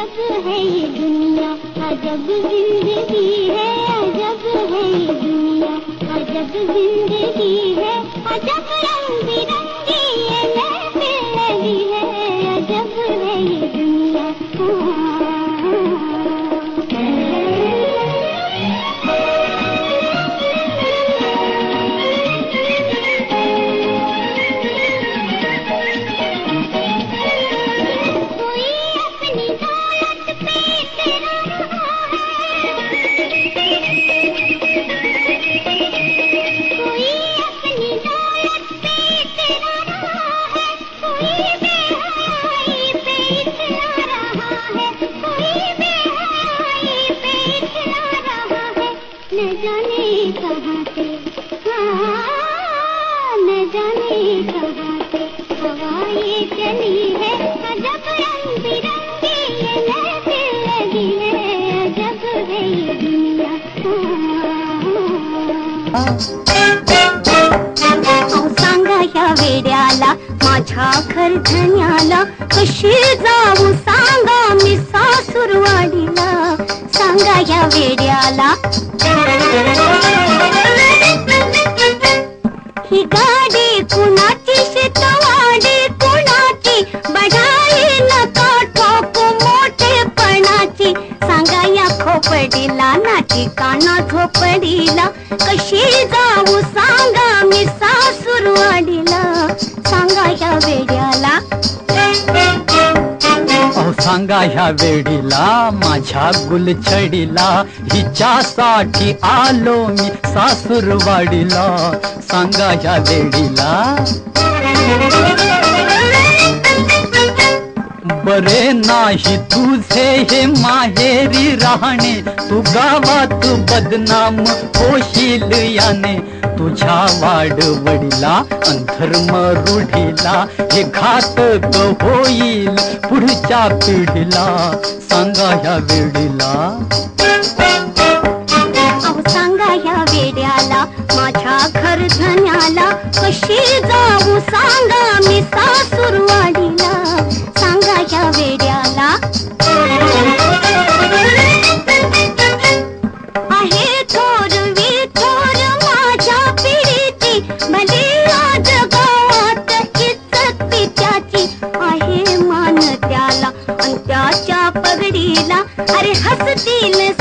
अजब है ये दुनिया, अजब जिंदगी है, अजब है ये दुनिया, अजब जिंदगी है, अजब रंग बिरंगी ये महफिल लगी है, अजब है ये दुनिया। न जाने कहाँ से, न जाने कहाँ से हवाएं चली है, अजब रंग बिरंगी ये महफिल लगी है, अजब है ये दुनिया। सांगा या वेड्याला माझ्या घरधण्याला, कशी जाऊ सांगा मी सासूरवाडीला, सांगा या वेड्याला ही गाडी कुणाची शेतवाडी कुणाची, बढाई नका ठोकू मोठेपणाची, सांगा या खोपडीला ना ठिकाणा झोपडीला, कशी जाऊ सांगा मी सासूरवाडीला, सांगा या वेड्याला। सांगा ह्या वेडीला माझ्या गुलछडीला, हिच्यासाठी आलो मी सासूरवाडीला, सांगा ह्या वेडीला। बरे नाही तुझे हे माहेरी राहणे, तू गावात बदनाम होशील याने, तुझ्या वाडवडीला अंधर्म रूढीला, हे घातक होईल पुढच्या पिढीला, सांगा ह्या वेडीला। सांगा या वेड्याला माझ्या घरधण्याला, कशी जाऊ सांगा मी सासूरवाडीला, सांगा या वेड्याला। आहे थोर विथोर माझ्या पिढीची, भले आज गावात इज्जत तिच्याची, आहे मान त्याला अन त्याच्या पगडीला, अरे हसतील